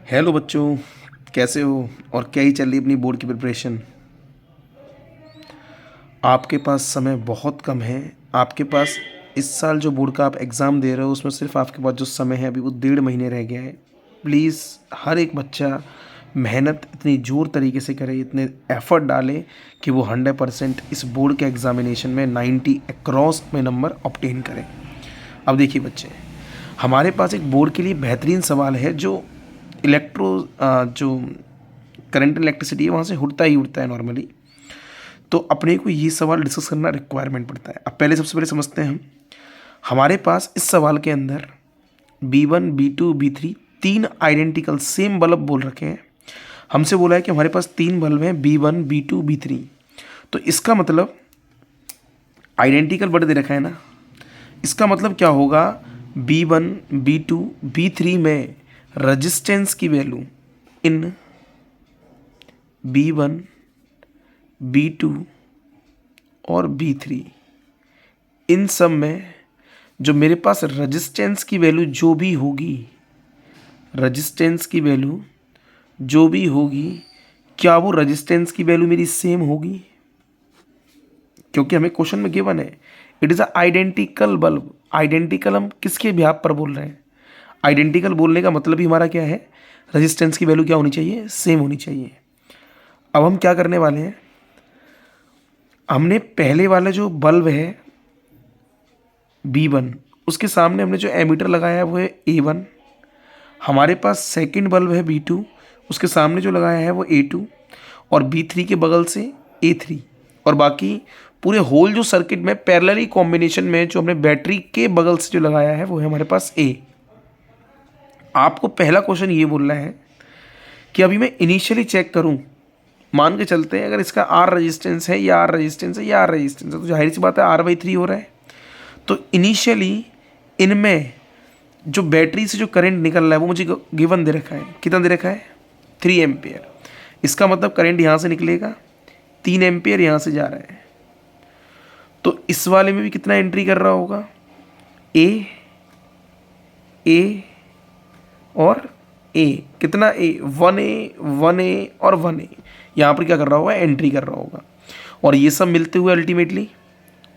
Hello बच्चों, कैसे हो और क्या ही चल रही है अपनी बोर्ड की प्रिपरेशन। आपके पास समय बहुत कम है। आपके पास इस साल जो बोर्ड का आप एग्ज़ाम दे रहे हो उसमें सिर्फ आपके पास जो समय है अभी वो 1.5 महीने रह गया है। प्लीज़ हर एक बच्चा मेहनत इतनी जोर तरीके से करे, इतने एफर्ट डाले कि वो 100% इस बोर्ड के एग्ज़ामिनेशन में 90 अक्रॉस में नंबर ऑब्टेन करें। अब देखिए बच्चे, हमारे पास एक बोर्ड के लिए बेहतरीन सवाल है जो जो करंट इलेक्ट्रिसिटी है वहाँ से उड़ता ही उड़ता है नॉर्मली। तो अपने को ये सवाल डिस्कस करना रिक्वायरमेंट पड़ता है। अब पहले सबसे पहले समझते हैं हम। हमारे पास इस सवाल के अंदर B1 B2 B3 तीन आइडेंटिकल सेम बल्ब बोल रखे हैं। हमसे बोला है कि हमारे पास तीन बल्ब हैं B1 B2 B3। तो इसका मतलब आइडेंटिकल वर्ड दे रखा है ना, इसका मतलब क्या होगा, B1 B2 B3 में रजिस्टेंस की वैल्यू इन B1 B2 और B3 इन सब में जो मेरे पास रजिस्टेंस की वैल्यू जो भी होगी, रजिस्टेंस की वैल्यू जो भी होगी, क्या वो रजिस्टेंस की वैल्यू मेरी सेम होगी? क्योंकि हमें क्वेश्चन में गिवन है it is a identical bulb. Identical हम किसके बिहाफ पर बोल रहे हैं? आइडेंटिकल बोलने का मतलब ही हमारा क्या है, रजिस्टेंस की वैल्यू क्या होनी चाहिए, सेम होनी चाहिए। अब हम क्या करने वाले हैं, हमने पहले वाला जो बल्ब है B1 उसके सामने हमने जो एमीटर लगाया है वो है A1। हमारे पास सेकंड बल्ब है B2 उसके सामने जो लगाया है वो A2 और B3 के बगल से A3। और बाकी पूरे होल जो सर्किट में पैरेलली कॉम्बिनेशन में जो हमने बैटरी के बगल से जो लगाया है वो है हमारे पास A। आपको पहला क्वेश्चन ये बोलना है कि अभी मैं इनिशियली चेक करूं, मान के चलते हैं अगर इसका R रजिस्टेंस है या R रजिस्टेंस है या R रजिस्टेंस है तो जाहिर सी बात है R/3 हो रहा है। तो इनिशियली इनमें जो बैटरी से जो करंट निकल रहा है वो मुझे गिवन दे रखा है, कितना दे रखा है, 3 एम्पियर। इसका मतलब करंट यहाँ से निकलेगा, 3 एम्पियर यहाँ से जा रहा है। तो इस वाले में भी कितना एंट्री कर रहा होगा, ए और ए, कितना ए, 1A और 1A यहाँ पर क्या कर रहा होगा, एंट्री कर रहा होगा। और ये सब मिलते हुए अल्टीमेटली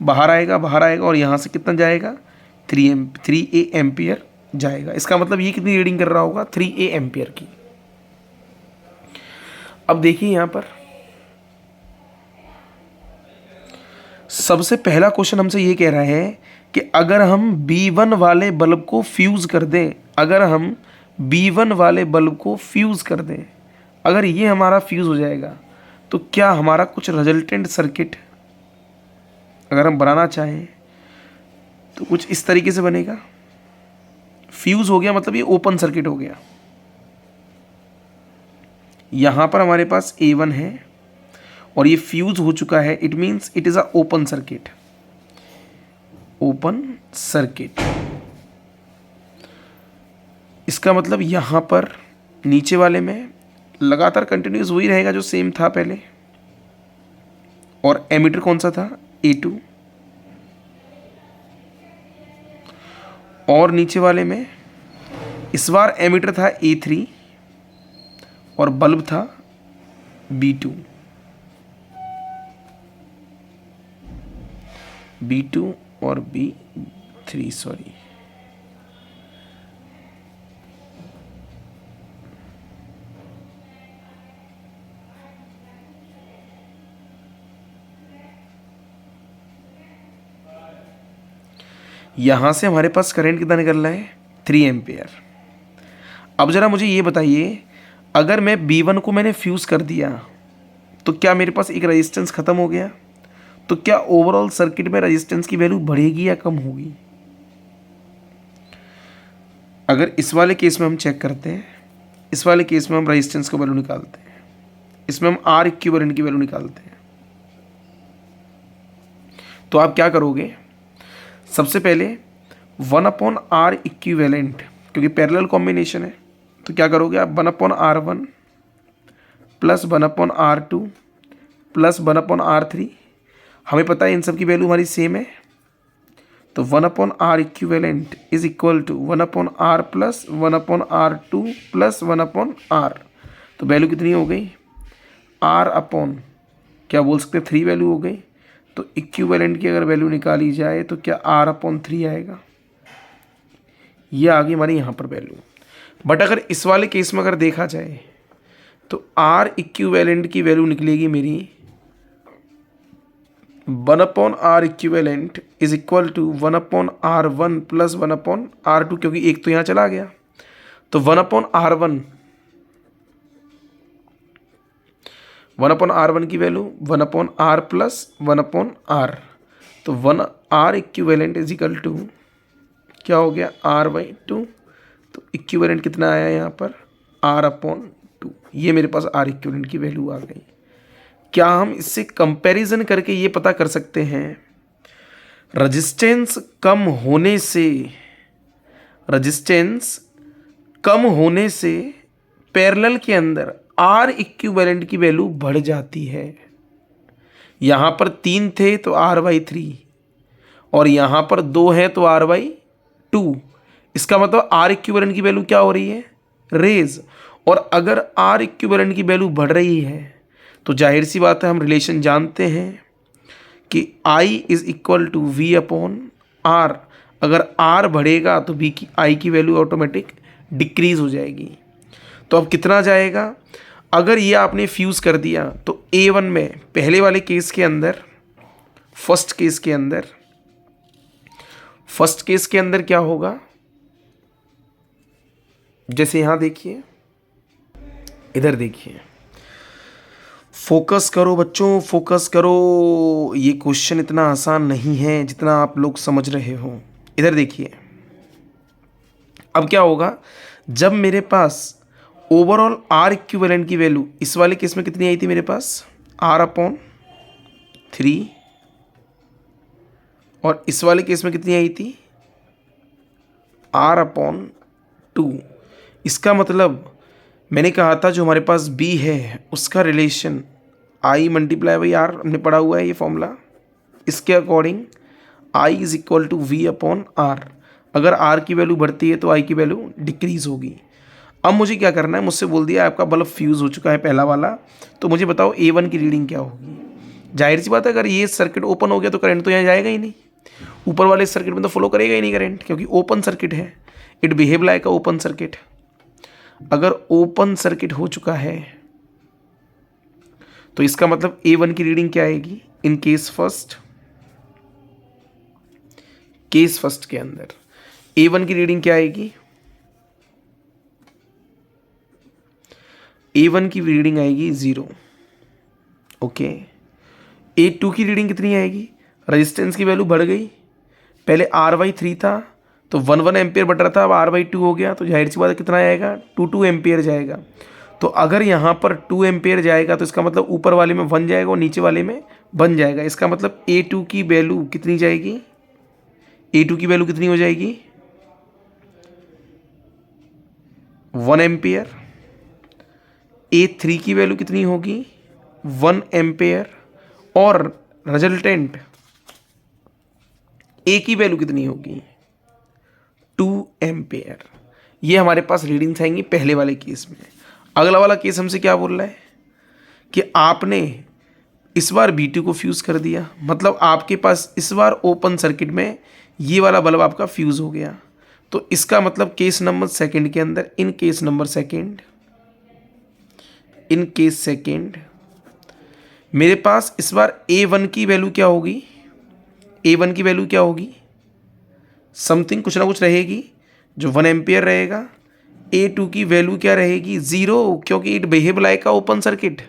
बाहर आएगा और यहाँ से कितना जाएगा, 3A एम्पियर जाएगा। इसका मतलब ये कितनी रीडिंग कर रहा होगा, 3A एम्पियर की। अब देखिए यहाँ पर सबसे पहला क्वेश्चन हमसे ये कह रहा है कि अगर हम B1 वाले बल्ब को फ्यूज कर दें, अगर हम B1 वाले बल्ब को फ्यूज कर दें, अगर ये हमारा फ्यूज हो जाएगा तो क्या हमारा कुछ रिजल्टेंट सर्किट अगर हम बनाना चाहें तो कुछ इस तरीके से बनेगा। फ्यूज हो गया मतलब ये ओपन सर्किट हो गया। यहां पर हमारे पास A1 है और ये फ्यूज हो चुका है, it means it is a open circuit. Open circuit इसका मतलब यहां पर नीचे वाले में लगातार कंटिन्यूस वही रहेगा जो सेम था पहले। और एमीटर कौन सा था, A2। और नीचे वाले में इस बार एमीटर था A3 और बल्ब था B2। B2 और B3 सॉरी। यहां से हमारे पास करंट कितना निकल रहा है, 3 एम्पियर। अब जरा मुझे ये बताइए, अगर मैं B1 को मैंने फ्यूज कर दिया तो क्या मेरे पास एक रेजिस्टेंस खत्म हो गया? तो क्या ओवरऑल सर्किट में रेजिस्टेंस की वैल्यू बढ़ेगी या कम होगी? अगर इस वाले केस में हम चेक करते हैं, इस वाले केस में हम रेजिस्टेंस का वैल्यू निकालते हैं, इसमें हम R इक्विवेलेंट की वैल्यू निकालते हैं। तो आप क्या करोगे, सबसे पहले 1/R इक्विवेलेंट, क्योंकि पैरेलल कॉम्बिनेशन है तो क्या करोगे आप, 1/R1 plus 1/R2 plus 1/R3। हमें पता है इन सब की वैल्यू हमारी सेम है तो 1/r equivalent is equal to 1/r plus 1/r2 plus 1/r। तो वैल्यू कितनी हो गई, r अपॉन क्या बोल सकते हैं 3 वैल्यू हो गई। तो इक्विवेलेंट की अगर वैल्यू निकाली जाए तो क्या r/3 आएगा, ये आ गई हमारी यहाँ पर वैल्यू। बट अगर इस वाले केस में अगर देखा जाए तो r इक्विवेलेंट की वैल्यू निकलेगी मेरी 1/r equivalent is equal to 1/r1 plus 1/r2, क्योंकि एक तो यहाँ चला गया। तो 1/r1 की वैल्यू 1/r प्लस 1/r। तो 1r equivalent is equal to क्या हो गया r/2। तो इक्विवेलेंट कितना आया यहाँ पर r/2। ये मेरे पास r इक्विवेलेंट की वैल्यू आ गई। क्या हम इससे कंपैरिजन करके ये पता कर सकते हैं रेजिस्टेंस कम होने से पैरेलल के अंदर R इक्विवेलेंट की वैल्यू बढ़ जाती है। यहाँ पर 3 थे तो r/3 और यहाँ पर 2 है तो r/2। इसका मतलब R इक्विवेलेंट की वैल्यू क्या हो रही है, रेज। और अगर R इक्विवेलेंट की वैल्यू बढ़ रही है तो जाहिर सी बात है हम रिलेशन जानते हैं कि I is equal to V/R। अगर R बढ़ेगा तो I की वैल्यू ऑटोमेटिक डिक्रीज हो जाएगी। तो अब कितना जाएगा, अगर ये आपने फ्यूज़ कर दिया तो A1 में पहले वाले केस के अंदर फर्स्ट केस के अंदर क्या होगा, जैसे यहाँ देखिए, इधर देखिए, फोकस करो बच्चों, फोकस करो। ये क्वेश्चन इतना आसान नहीं है जितना आप लोग समझ रहे हो। इधर देखिए, अब क्या होगा, जब मेरे पास ओवरऑल R इक्विवेलेंट की वैल्यू इस वाले केस में कितनी आई थी मेरे पास r/3 और इस वाले केस में कितनी आई थी r/2। इसका मतलब मैंने कहा था जो हमारे पास B है उसका रिलेशन I × R, हमने पढ़ा हुआ है ये फॉर्मूला। इसके according I is equal to V/R। अगर R की वैल्यू बढ़ती है तो I की वैल्यू डिक्रीज होगी। अब मुझे क्या करना है, मुझसे बोल दिया आपका बल्ब फ्यूज़ हो चुका है पहला वाला, तो मुझे बताओ A1 की रीडिंग क्या होगी। जाहिर सी बात है अगर ये सर्किट ओपन हो गया तो करंट तो यहाँ जाएगा ही नहीं, ऊपर वाले सर्किट में तो फॉलो करेगा ही नहीं करंट, क्योंकि ओपन सर्किट है। It behave like a open circuit. अगर ओपन सर्किट हो चुका है तो इसका मतलब A1 की रीडिंग क्या आएगी, इन केस फर्स्ट के अंदर A1 की रीडिंग क्या आएगी, A1 की रीडिंग आएगी 0। ओके, A2 की रीडिंग कितनी आएगी, रेजिस्टेंस की वैल्यू बढ़ गई, पहले R/3 था तो 1 एम्पियर बढ़ रहा था, अब R/2 हो गया, तो जाहिर सी बात है कितना आएगा 2 एम्पियर जाएगा। तो अगर यहाँ पर 2 एम्पियर जाएगा तो इसका मतलब ऊपर वाले में 1 जाएगा और नीचे वाले में 1 जाएगा। इसका मतलब A2 की वैल्यू कितनी जाएगी, A2 की वैल्यू कितनी हो जाएगी 1 एम्पियर। A3 की वैल्यू कितनी होगी 1 एम्पियर और रिजल्टेंट A की वैल्यू कितनी होगी 2 एम्पियर। ये हमारे पास रीडिंग्स आएंगी पहले वाले केस में। अगला वाला केस हमसे क्या बोल रहा है कि आपने इस बार B2 को फ्यूज़ कर दिया, मतलब आपके पास इस बार ओपन सर्किट में ये वाला बल्ब आपका फ्यूज़ हो गया। तो इसका मतलब केस नंबर सेकंड के अंदर, इन केस सेकंड मेरे पास इस बार A1 की वैल्यू क्या होगी, A1 की वैल्यू क्या होगी, समथिंग कुछ ना कुछ रहेगी जो 1 एम्पियर रहेगा। A2 की वैल्यू क्या रहेगी 0, क्योंकि it behave like a open circuit.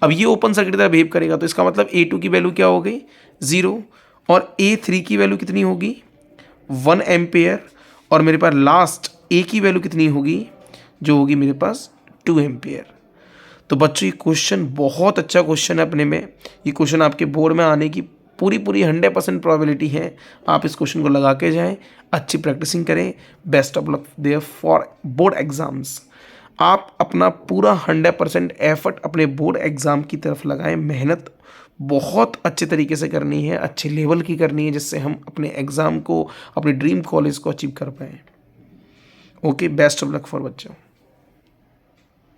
अब ये ओपन सर्किट तरह बिहेव करेगा तो इसका मतलब A2 की वैल्यू क्या हो गई 0 और A3 की वैल्यू कितनी होगी 1 एम्पियर और मेरे पास लास्ट A की वैल्यू कितनी होगी, जो होगी मेरे पास 2 एम्पियर। तो बच्चों ये क्वेश्चन बहुत अच्छा क्वेश्चन है अपने में। ये क्वेश्चन आपके बोर्ड में आने की पूरी 100% प्रोबेबिलिटी है। आप इस क्वेश्चन को लगा के जाएँ, अच्छी प्रैक्टिसिंग करें। Best of luck there for board exams. आप अपना पूरा 100% एफर्ट अपने बोर्ड एग्ज़ाम की तरफ लगाएं, मेहनत बहुत अच्छे तरीके से करनी है, अच्छे लेवल की करनी है, जिससे हम अपने एग्ज़ाम को, अपने ड्रीम कॉलेज को अचीव कर पाएँ। Okay, best of luck for बच्चों।